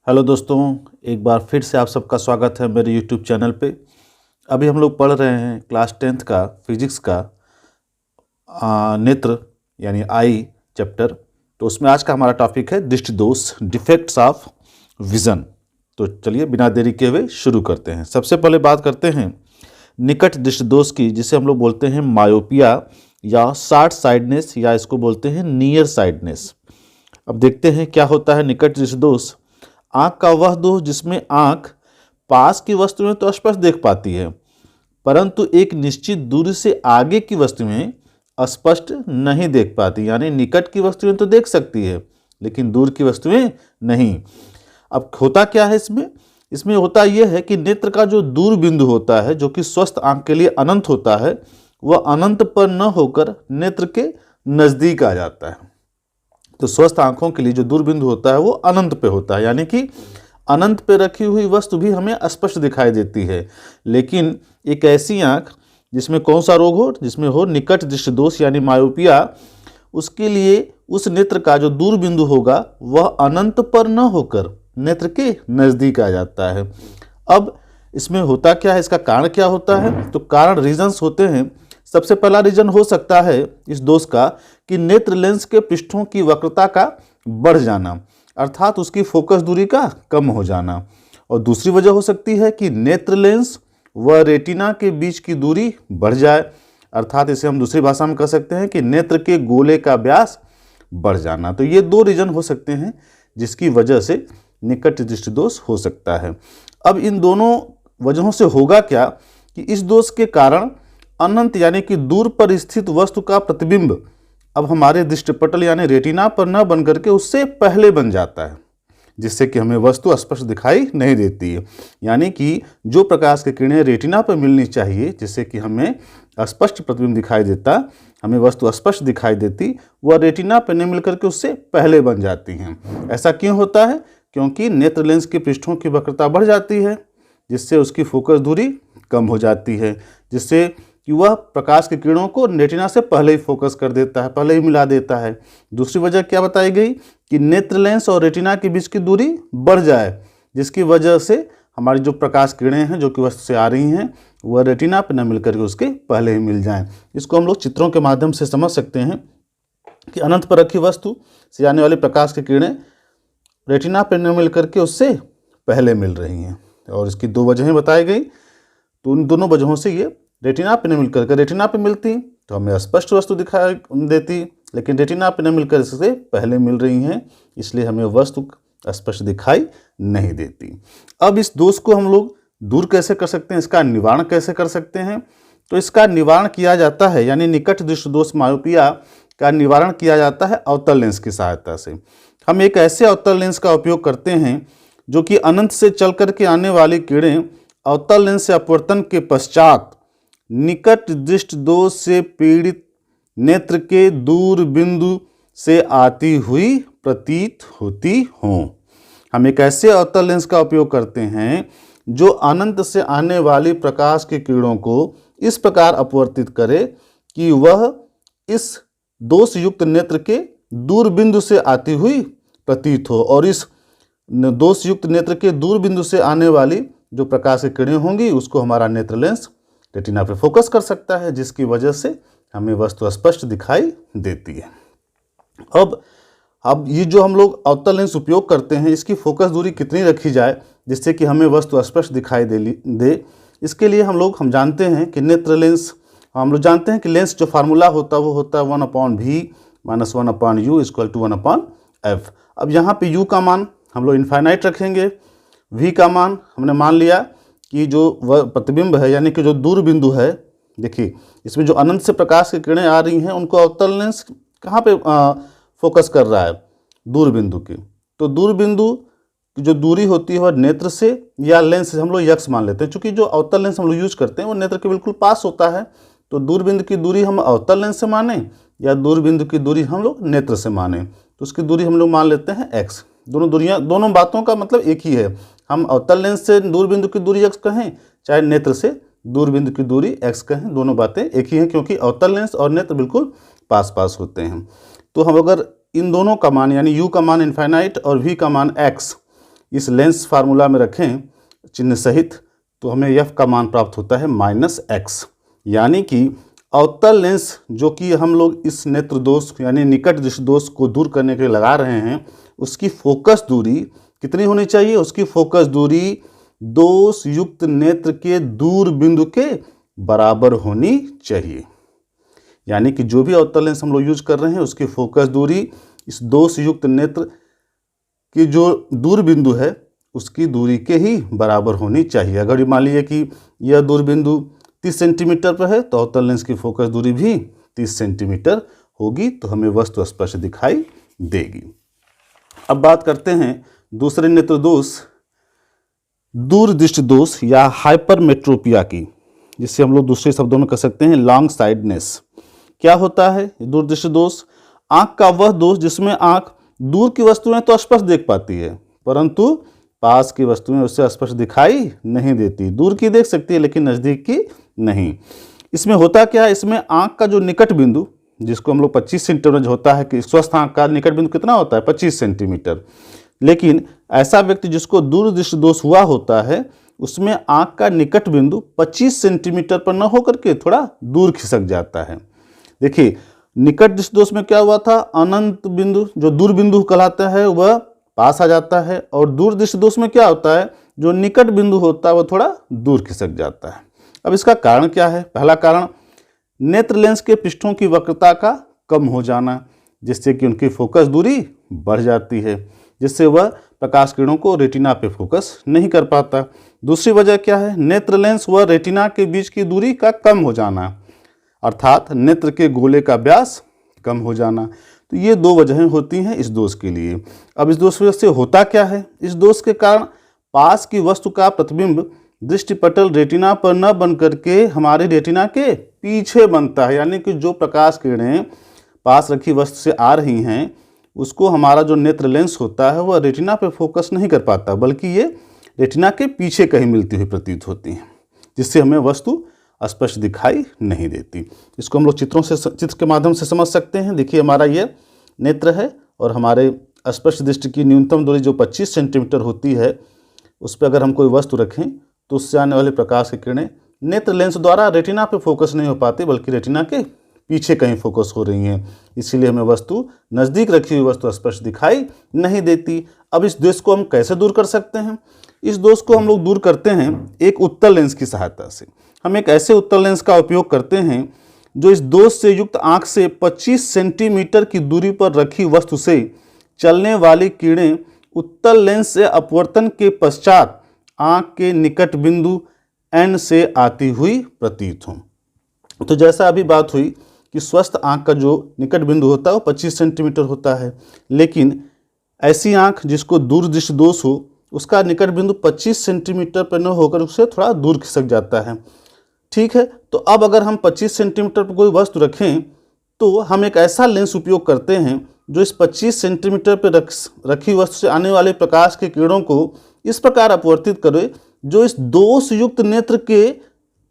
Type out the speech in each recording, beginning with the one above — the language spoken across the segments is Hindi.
हेलो दोस्तों, एक बार फिर से आप सबका स्वागत है मेरे यूट्यूब चैनल पे। अभी हम लोग पढ़ रहे हैं क्लास 10th का फिजिक्स का नेत्र यानी आई चैप्टर। तो उसमें आज का हमारा टॉपिक है दृष्टि दोष, डिफेक्ट्स ऑफ विज़न। तो चलिए बिना देरी के हुए शुरू करते हैं। सबसे पहले बात करते हैं निकट दृष्टि दोष की, जिसे हम लोग बोलते हैं मायोपिया या शॉर्ट साइडनेस, या इसको बोलते हैं नियर साइडनेस। अब देखते हैं क्या होता है निकट दृष्टि दोष। आँख का वह दोष जिसमें आँख पास की वस्तुएं तो स्पष्ट देख पाती है, परंतु एक निश्चित दूरी से आगे की वस्तुएं स्पष्ट नहीं देख पाती। यानी निकट की वस्तुएं तो देख सकती है लेकिन दूर की वस्तुएं नहीं। अब होता क्या है इसमें होता यह है कि नेत्र का जो दूर बिंदु होता है, जो कि स्वस्थ आँख के लिए अनंत होता है, वह अनंत पर न होकर नेत्र के नज़दीक आ जाता है। तो स्वस्थ आंखों के लिए जो दूर बिंदु होता है वो अनंत पे होता है, यानी कि अनंत पे रखी हुई वस्तु भी हमें स्पष्ट दिखाई देती है। लेकिन एक ऐसी आंख जिसमें कौन सा रोग हो, जिसमें हो निकट दृष्टि दोष यानी मायोपिया, उसके लिए उस नेत्र का जो दूर बिंदु होगा वह अनंत पर न होकर नेत्र के नज़दीक आ जाता है। अब इसमें होता क्या है, इसका कारण क्या होता है? तो कारण रीजन्स होते हैं। सबसे पहला रीजन हो सकता है इस दोष का कि नेत्र लेंस के पृष्ठों की वक्रता का बढ़ जाना, अर्थात उसकी फोकस दूरी का कम हो जाना। और दूसरी वजह हो सकती है कि नेत्र लेंस व रेटिना के बीच की दूरी बढ़ जाए, अर्थात इसे हम दूसरी भाषा में कह सकते हैं कि नेत्र के गोले का व्यास बढ़ जाना। तो ये दो रीजन हो सकते हैं जिसकी वजह से निकट दृष्टि दोष हो सकता है। अब इन दोनों वजहों से होगा क्या कि इस दोष के कारण अनंत यानी कि दूर पर स्थित वस्तु का प्रतिबिंब अब हमारे दृष्टिपटल यानी रेटिना पर न बन करके उससे पहले बन जाता है, जिससे कि हमें वस्तु स्पष्ट दिखाई नहीं देती है। यानी कि जो प्रकाश की किरणें रेटिना पर मिलनी चाहिए जिससे कि हमें स्पष्ट प्रतिबिंब दिखाई देता, हमें वस्तु स्पष्ट दिखाई देती, वह रेटिना पर नहीं मिल करके उससे पहले बन जाती हैं। ऐसा क्यों होता है? क्योंकि नेत्र लेंस की पृष्ठों की वक्रता बढ़ जाती है, जिससे उसकी फोकस दूरी कम हो जाती है, जिससे कि वह प्रकाश की किरणों को रेटिना से पहले ही फोकस कर देता है, पहले ही मिला देता है। दूसरी वजह क्या बताई गई कि नेत्र लेंस और रेटिना के बीच की दूरी बढ़ जाए, जिसकी वजह से हमारी जो प्रकाश किरणें हैं जो कि वस्तु से आ रही हैं वह रेटिना पर न मिलकर के उसके पहले ही मिल जाएं। इसको हम लोग चित्रों के माध्यम से समझ सकते हैं कि अनंत पर रखी वस्तु से आने वाली प्रकाश की किरणें रेटिना पर न मिल करके उससे पहले मिल रही हैं, और इसकी दो वजहें बताई गई। तो उन दोनों वजहों से ये रेटिना पे नहीं मिलकर के रेटिना पे मिलती तो हमें स्पष्ट वस्तु दिखाई देती, लेकिन रेटिना पे नहीं मिलकर इससे पहले मिल रही हैं, इसलिए हमें वस्तु स्पष्ट दिखाई नहीं देती। अब इस दोष को हम लोग दूर कैसे कर सकते हैं, इसका निवारण कैसे कर सकते हैं? तो इसका निवारण किया जाता है, यानी निकट दृष्टि दोष मायोपिया का निवारण किया जाता है अवतल लेंस की सहायता से। हम एक ऐसे अवतल लेंस का उपयोग करते हैं जो कि अनंत से चल करके आने वाली किरणें अवतल लेंस से अपवर्तन के पश्चात निकट दृष्टि दोष से पीड़ित नेत्र के दूर बिंदु से आती हुई प्रतीत होती हों। हम एक ऐसे अवतल लेंस का उपयोग करते हैं जो अनंत से आने वाली प्रकाश की किरणों को इस प्रकार अपवर्तित करे कि वह इस दोष युक्त नेत्र के दूर बिंदु से आती हुई प्रतीत हो, और इस दोष युक्त नेत्र के दूर बिंदु से आने वाली जो प्रकाश की किरणें होंगी उसको हमारा नेत्र लेंस रेटिना पे फोकस कर सकता है, जिसकी वजह से हमें वस्तु स्पष्ट दिखाई देती है। अब ये जो हम लोग अवतल लेंस उपयोग करते हैं, इसकी फोकस दूरी कितनी रखी जाए जिससे कि हमें वस्तु स्पष्ट दिखाई दे, इसके लिए हम जानते हैं कि नेत्र लेंस, हम लोग जानते हैं कि लेंस जो फार्मूला होता है वो होता है 1/v - 1/u = 1/f। अब यहाँ पे u का मान हम लोग इनफाइनाइट रखेंगे, v का मान हमने मान लिया कि जो वह प्रतिबिंब है यानी कि जो दूर बिंदु है, देखिए इसमें जो अनंत से प्रकाश की किरणें आ रही हैं उनको अवतल लेंस कहाँ पे फोकस कर रहा है? दूर बिंदु की। तो दूर बिंदु की जो दूरी होती है वह नेत्र से या लेंस से हम लोग यक्स मान लेते हैं, क्योंकि जो अवतल लेंस हम लोग यूज करते हैं वो नेत्र के बिल्कुल पास होता है। तो दूर बिंदु की दूरी हम अवतल लेंस से माने या दूर बिंदु की दूरी हम लोग नेत्र से माने, तो उसकी दूरी हम लोग मान लेते हैं x। दोनों बातों का मतलब एक ही है। हम अवतल लेंस से दूर बिंदु की दूरी x कहें, चाहे नेत्र से दूर बिंदु की दूरी x कहें, दोनों बातें एक ही हैं, क्योंकि अवतल लेंस और नेत्र बिल्कुल पास पास होते हैं। तो हम अगर इन दोनों का मान यानी u का मान इनफाइनाइट और v का मान x, इस लेंस फार्मूला में रखें चिन्ह सहित तो हमें f का मान प्राप्त होता है -x, यानी कि अवतल लेंस जो कि हम लोग इस नेत्र दोष यानी निकट दृष्टि दोष को दूर करने के लिए लगा रहे हैं, उसकी फोकस दूरी कितनी होनी चाहिए? उसकी फोकस दूरी दोष युक्त नेत्र के दूर बिंदु के बराबर होनी चाहिए। यानी कि जो भी अवतल लेंस हम लोग यूज कर रहे हैं उसकी फोकस दूरी इस दोष युक्त नेत्र की जो दूर बिंदु है उसकी दूरी के ही बराबर होनी चाहिए। अगर मान लीजिए कि यह दूर बिंदु 30 सेंटीमीटर पर है तो अवतल लेंस की फोकस दूरी भी 30 सेंटीमीटर होगी, तो हमें वस्तु स्पष्ट दिखाई देगी। अब बात करते हैं दूसरे नेत्र दोष दूरदृष्टि दोष या हाइपरमेट्रोपिया की, जिससे हम लोग दूसरे शब्दों में कह सकते हैं लॉन्ग साइडनेस। क्या होता है दूरदृष्टि दोष? आंख का वह दोष जिसमें आंख दूर की वस्तुएं तो स्पष्ट देख पाती है परंतु पास की वस्तुएं उससे स्पष्ट दिखाई नहीं देती। दूर की देख सकती है लेकिन नज़दीक की नहीं। इसमें होता क्या है? इसमें आंख का जो निकट बिंदु जिसको हम लोग 25 सेंटीमीटर होता है कि स्वस्थ आंख का निकट बिंदु कितना होता है? 25 सेंटीमीटर। लेकिन ऐसा व्यक्ति जिसको दूरदृष्टि दोष हुआ होता है उसमें आंख का निकट बिंदु 25 सेंटीमीटर पर न होकर के थोड़ा दूर खिसक जाता है। देखिए निकट दृष्टि दोष में क्या हुआ था? अनंत बिंदु जो दूर बिंदु कहलाता है वह पास आ जाता है, और दूर दृष्टि दोष में क्या होता है? जो निकट बिंदु होता है वह थोड़ा दूर खिसक जाता है। अब इसका कारण क्या है? पहला कारण नेत्र लेंस के पृष्ठों की वक्रता का कम हो जाना, जिससे कि उनकी फोकस दूरी बढ़ जाती है, जिससे वह प्रकाश किरणों को रेटिना पे फोकस नहीं कर पाता। दूसरी वजह क्या है? नेत्र लेंस व रेटिना के बीच की दूरी का कम हो जाना, अर्थात नेत्र के गोले का व्यास कम हो जाना। तो ये दो वजहें होती हैं इस दोष के लिए। अब इस दोष से होता क्या है? इस दोष के कारण पास की वस्तु का प्रतिबिंब दृष्टिपटल रेटिना पर न बन करके हमारे रेटिना के पीछे बनता है, यानी कि जो प्रकाश किरणें पास रखी वस्तु से आ रही हैं उसको हमारा जो नेत्र लेंस होता है वह रेटिना पर फोकस नहीं कर पाता, बल्कि ये रेटिना के पीछे कहीं मिलती हुई प्रतीत होती हैं, जिससे हमें वस्तु स्पष्ट दिखाई नहीं देती। इसको हम लोग चित्र के माध्यम से समझ सकते हैं। देखिए हमारा ये नेत्र है और हमारे स्पष्ट दृष्टि की न्यूनतम दूरी जो 25 सेंटीमीटर होती है उस पर अगर हम कोई वस्तु रखें तो उससे आने वाले प्रकाश की किरणें नेत्र लेंस द्वारा रेटिना पे फोकस नहीं हो पाती बल्कि रेटिना के पीछे कहीं फोकस हो रही हैं, इसीलिए हमें वस्तु नज़दीक रखी हुई वस्तु स्पष्ट दिखाई नहीं देती। अब इस दोष को हम कैसे दूर कर सकते हैं? इस दोष को हम लोग दूर करते हैं एक उत्तल लेंस की सहायता से। हम एक ऐसे उत्तल लेंस का उपयोग करते हैं जो इस दोष से युक्त आंख से 25 सेंटीमीटर की दूरी पर रखी वस्तु से चलने वाली किरणें उत्तल लेंस से अपवर्तन के पश्चात आंख के निकट बिंदु N से आती हुई प्रतीत हों। तो जैसा अभी बात हुई कि स्वस्थ आंख का जो निकट बिंदु होता है वो 25 सेंटीमीटर होता है, लेकिन ऐसी आंख जिसको दूरदृष्टि दोष हो उसका निकट बिंदु 25 सेंटीमीटर पर न होकर उससे थोड़ा दूर खिसक जाता है। ठीक है, तो अब अगर हम 25 सेंटीमीटर पर कोई वस्तु रखें तो हम एक ऐसा लेंस उपयोग करते हैं जो इस 25 सेंटीमीटर पर रखी वस्तु से आने वाले प्रकाश के किरणों को इस प्रकार अपवर्तित करे जो इस दोष युक्त नेत्र के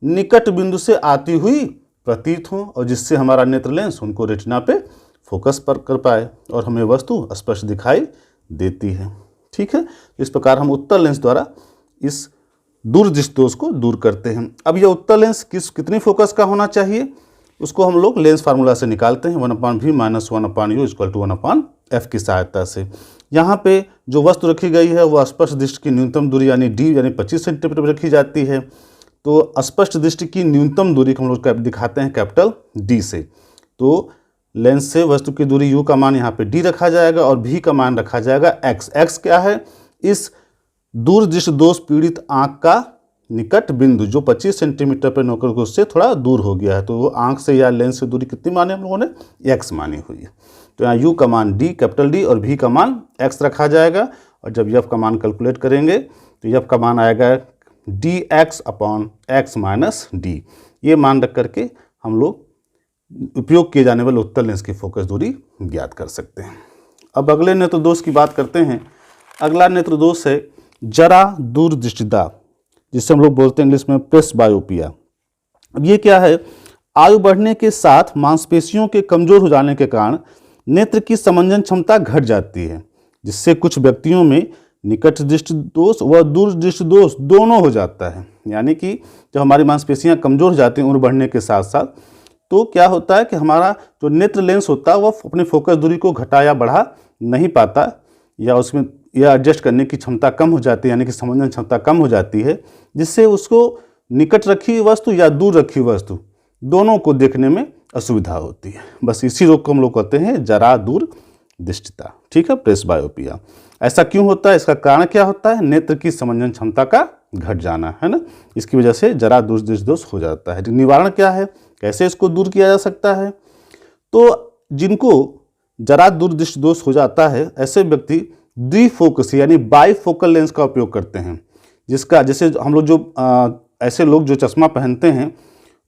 निकट बिंदु से आती हुई प्रतीत हो, और जिससे हमारा नेत्र लेंस उनको रेटिना पे फोकस पर कर पाए और हमें वस्तु स्पष्ट दिखाई देती है। ठीक है, इस प्रकार हम उत्तल लेंस द्वारा इस दूरदृष्टि दोष को दूर करते हैं। अब यह उत्तल लेंस कितनी फोकस का होना चाहिए उसको हम लोग लेंस फार्मूला से निकालते हैं 1/v - 1/u = 1/f की सहायता से। यहाँ पे जो वस्तु रखी गई है वह स्पष्ट दृष्टि की न्यूनतम दूरी यानी d यानी 25 सेंटीमीटर पर रखी जाती है। तो स्पष्ट दृष्टि की न्यूनतम दूरी को हम लोग दिखाते हैं कैपिटल D से। तो लेंस से वस्तु की दूरी u का मान यहाँ पे d रखा जाएगा और v का मान रखा जाएगा x। x क्या है? इस दूरदृष्टि दोष पीड़ित आंख का निकट बिंदु जो 25 सेंटीमीटर पर नौकर उससे थोड़ा दूर हो गया है, तो वो आंख से या लेंस से दूरी कितनी मानी हम लोगों ने? x मानी हुई है। तो यहाँ u का मान d कैपिटल D और v का मान x रखा जाएगा, और जब f का मान कैलकुलेट करेंगे तो f का मान आएगा dx/x - d। ये मान रख करके हम लोग उपयोग किए जाने वाले उत्तल लेंस की फोकस दूरी ज्ञात कर सकते हैं। अब अगले नेत्र दोष की बात करते हैं। अगला नेत्र दोष है जरा दूरदृष्टिता, जिससे हम लोग बोलते हैं इंग्लिश में प्रेसबायोपिया। अब ये क्या है? आयु बढ़ने के साथ मांसपेशियों के कमजोर हो जाने के कारण नेत्र की समंजन क्षमता घट जाती है, जिससे कुछ व्यक्तियों में निकट दृष्टि दोष व दूर दृष्टि दोष दोनों हो जाता है। यानी कि जब हमारी मांसपेशियां कमज़ोर हो जाती हैं उम्र बढ़ने के साथ साथ, तो क्या होता है कि हमारा जो नेत्र लेंस होता है वह अपनी फोकस दूरी को घटा या बढ़ा नहीं पाता, या उसमें या एडजस्ट करने की क्षमता कम हो जाती है, यानी कि समझने की क्षमता कम हो जाती है, जिससे उसको निकट रखी वस्तु या दूर रखी वस्तु दोनों को देखने में असुविधा होती है। बस इसी रोग को हम लोग कहते हैं जरा दूर दृष्टिता। ठीक है, प्रेसबायोपिया। ऐसा क्यों होता है, इसका कारण क्या होता है? नेत्र की समझन क्षमता का घट जाना, है ना। इसकी वजह से जरा दूर दृष्टि दोष हो जाता है। निवारण क्या है, कैसे इसको दूर किया जा सकता है? तो जिनको जरा दूर दृष्टि दोष हो जाता है, ऐसे व्यक्ति द्विफोकसी यानी बाईफोकल लेंस का उपयोग करते हैं, जिसका जैसे हम लोग जो ऐसे लोग जो चश्मा पहनते हैं,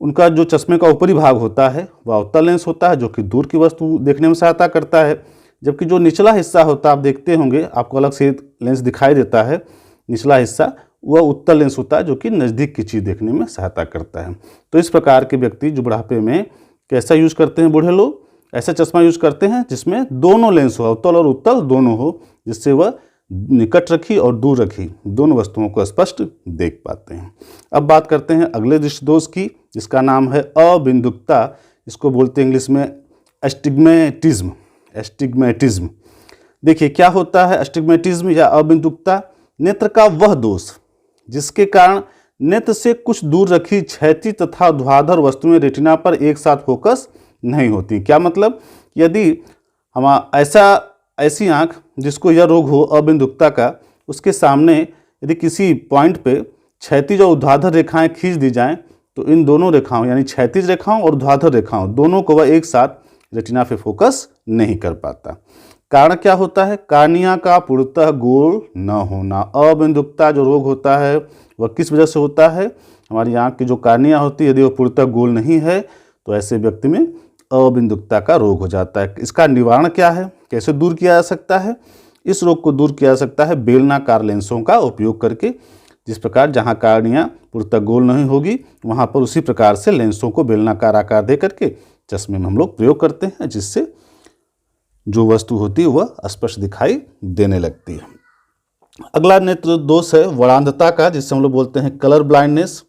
उनका जो चश्मे का ऊपरी भाग होता है वह अवतल लेंस होता है, जो कि दूर की वस्तु देखने में सहायता करता है, जबकि जो निचला हिस्सा होता है, आप देखते होंगे आपको अलग से लेंस दिखाई देता है, निचला हिस्सा वह उत्तल लेंस होता है, जो कि नज़दीक की चीज़ देखने में सहायता करता है। तो इस प्रकार के व्यक्ति जो बुढ़ापे में कैसा यूज करते हैं, बूढ़े लोग ऐसा चश्मा यूज करते हैं जिसमें दोनों लेंस हो, अवतल और उत्तल दोनों हो, जिससे वह निकट रखी और दूर रखी दोनों वस्तुओं को स्पष्ट देख पाते हैं। अब बात करते हैं अगले दृष्टि दोष की, जिसका नाम है अबिंदुकता। इसको बोलते हैं इंग्लिश में एस्टिग्मेटिज्म। एस्टिग्मेटिज्म देखिए क्या होता है। एस्टिग्मेटिज्म या अबिंदुकता नेत्र का वह दोष जिसके कारण नेत्र से कुछ दूर रखी क्षैतिज तथा ध्रुवाधर वस्तुएं रेटिना पर एक साथ फोकस नहीं होती। क्या मतलब, यदि हम ऐसी आँख जिसको यह रोग हो अबिंदुकता का, उसके सामने यदि किसी पॉइंट पे क्षैतिज और ऊर्ध्वाधर रेखाएं खींच दी जाएं, तो इन दोनों रेखाओं यानी क्षैतिज रेखाओं और ऊर्ध्वाधर रेखाओं दोनों को वह एक साथ रेटिना पे फोकस नहीं कर पाता। कारण क्या होता है, कार्निया का पूर्णतः गोल न होना। अबिंदुकता जो रोग होता है वह किस वजह से होता है, हमारी आँख की जो कार्निया होती है यदि वह पूर्णतः गोल नहीं है, तो ऐसे व्यक्ति में अबिंदुकता का रोग हो जाता है। इसका निवारण क्या है, कैसे दूर किया जा सकता है? इस रोग को दूर किया जा सकता है बेलनाकार लेंसों का उपयोग करके। जिस प्रकार जहाँ कार्निया पूर्णतः गोल नहीं होगी, वहाँ पर उसी प्रकार से लेंसों को बेलनाकार आकार दे करके चश्मे में हम लोग प्रयोग करते हैं, जिससे जो वस्तु होती है वह स्पष्ट दिखाई देने लगती है। अगला नेत्र दोष है वरांधता का, जिससे हम लोग बोलते हैं कलर ब्लाइंडनेस।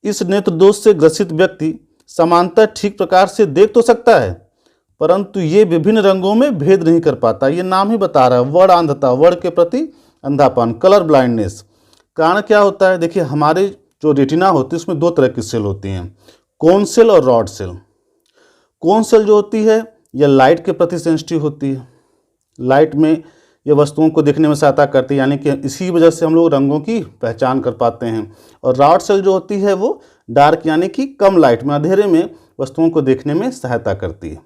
इस नेत्र दोष से ग्रसित व्यक्ति समांतर ठीक प्रकार से देख तो सकता है, परंतु ये विभिन्न रंगों में भेद नहीं कर पाता। ये नाम ही बता रहा है, वरांधता, वर्ण के प्रति अंधापन, कलर ब्लाइंडनेस। कारण क्या होता है, देखिए हमारे जो रेटिना होती है उसमें दो तरह की सेल होती हैं, कोन सेल और रॉड सेल। कोन सेल जो होती है यह लाइट के प्रति सेंसिटिव होती है, लाइट में ये वस्तुओं को देखने में सहायता करती है, यानी कि इसी वजह से हम लोग रंगों की पहचान कर पाते हैं। और रॉड सेल जो होती है वो डार्क यानी कि कम लाइट में, अंधेरे में वस्तुओं को देखने में सहायता करती है।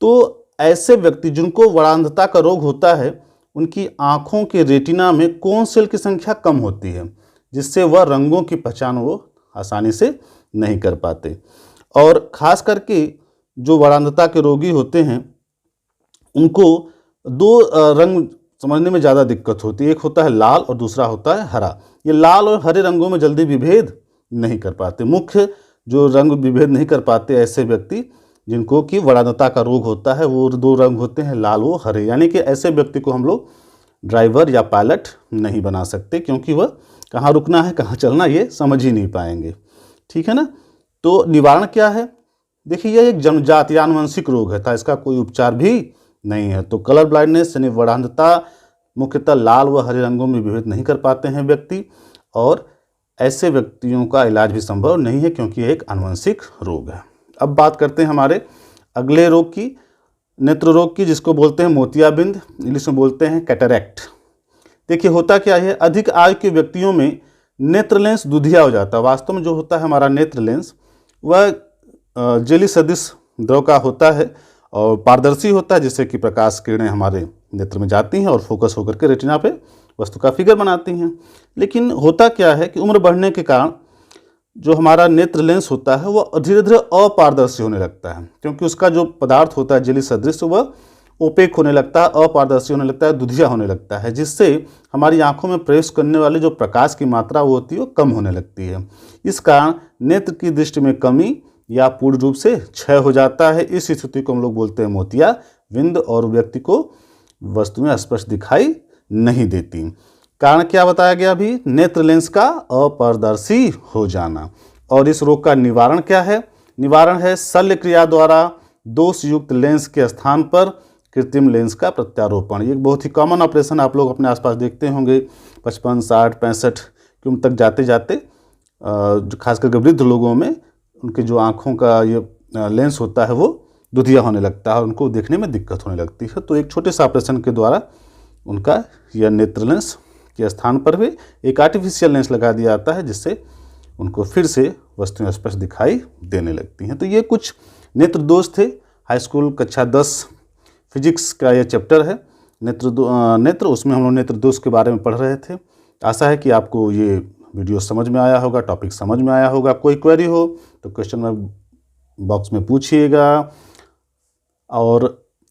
तो ऐसे व्यक्ति जिनको वरांधता का रोग होता है, उनकी आँखों के रेटिना में कोन सेल की संख्या कम होती है, जिससे वह रंगों की पहचान वो आसानी से नहीं कर पाते। और ख़ास करके जो वरांधता के रोगी होते हैं उनको दो रंग समझने में ज़्यादा दिक्कत होती है, एक होता है लाल और दूसरा होता है हरा। ये लाल और हरे रंगों में जल्दी विभेद नहीं कर पाते। मुख्य जो रंग विभेद नहीं कर पाते ऐसे व्यक्ति जिनको कि वरांधता का रोग होता है, वो दो रंग होते हैं लाल व हरे। यानी कि ऐसे व्यक्ति को हम लोग ड्राइवर या पायलट नहीं बना सकते, क्योंकि वह कहाँ रुकना है कहाँ चलना ये समझ ही नहीं पाएंगे। ठीक है ना। तो निवारण क्या है, देखिए यह एक जन्मजात या आनुवंशिक रोग है, था इसका कोई उपचार भी नहीं है। तो कलर ब्लाइंडनेस यानी वरांधता मुख्यतः लाल व हरे रंगों में विभेद नहीं कर पाते हैं व्यक्ति, और ऐसे व्यक्तियों का इलाज भी संभव नहीं है, क्योंकि यह एक आनुवंशिक रोग है। अब बात करते हैं हमारे अगले रोग की, नेत्र रोग की, जिसको बोलते हैं मोतियाबिंद, इंग्लिश में बोलते हैं कैटरैक्ट। देखिए होता क्या है, अधिक आयु के व्यक्तियों में नेत्र लेंस दुधिया हो जाता है। वास्तव में जो होता है हमारा नेत्र लेंस वह जेली सदृश द्रव का होता है और पारदर्शी होता है, जिससे कि प्रकाश किरणें हमारे नेत्र में जाती हैं और फोकस होकर के रेटिना पे वस्तु का फिगर बनाती हैं। लेकिन होता क्या है कि उम्र बढ़ने के कारण जो हमारा नेत्र लेंस होता है वह धीरे धीरे अपारदर्शी होने लगता है, क्योंकि उसका जो पदार्थ होता है जेली सदृश वह ओपेक होने लगता है, अपारदर्शी होने लगता है, दुधिया होने लगता है, जिससे हमारी आंखों में प्रवेश करने वाले जो प्रकाश की मात्रा वो होती है वो कम होने लगती है। इस कारण नेत्र की दृष्टि में कमी या पूर्ण रूप से क्षय हो जाता है। इस स्थिति को हम लोग बोलते हैं मोतियाबिंद, और व्यक्ति को वस्तुएं स्पष्ट दिखाई नहीं देती। कारण क्या बताया गया अभी? नेत्र लेंस का अपारदर्शी हो जाना। और इस रोग का निवारण क्या है? निवारण है शल्य क्रिया द्वारा दोषयुक्त लेंस के स्थान पर कृत्रिम लेंस का प्रत्यारोपण। ये एक बहुत ही कॉमन ऑपरेशन आप लोग अपने आसपास देखते होंगे। 55, 60, 65 की उम्र तक जाते जाते जो खास करके वृद्ध लोगों में उनके जो आँखों का ये लेंस होता है वो दुधिया होने लगता है और उनको देखने में दिक्कत होने लगती है। तो एक छोटे से ऑपरेशन के द्वारा उनका यह नेत्र लेंस के स्थान पर भी एक आर्टिफिशियल लेंस लगा दिया जाता है, जिससे उनको फिर से वस्तुएं स्पष्ट दिखाई देने लगती हैं। तो ये कुछ नेत्र दोष थे। हाई स्कूल कक्षा 10 फिजिक्स का ये चैप्टर है नेत्र, उसमें हम लोग नेत्र दोष के बारे में पढ़ रहे थे। आशा है कि आपको ये वीडियो समझ में आया होगा, टॉपिक समझ में आया होगा। कोई क्वेरी हो तो क्वेश्चन में बॉक्स में पूछिएगा। और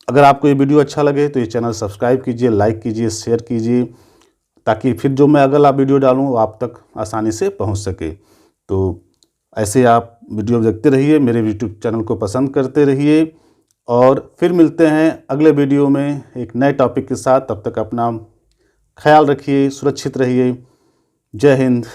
अगर आपको ये वीडियो अच्छा लगे तो ये चैनल सब्सक्राइब कीजिए, लाइक कीजिए, शेयर कीजिए, ताकि फिर जो मैं अगला वीडियो डालूँ वो आप तक आसानी से पहुंच सके। तो ऐसे आप वीडियो देखते रहिए, मेरे यूट्यूब चैनल को पसंद करते रहिए और फिर मिलते हैं अगले वीडियो में एक नए टॉपिक के साथ। तब तक अपना ख्याल रखिए, सुरक्षित रहिए। जय हिंद।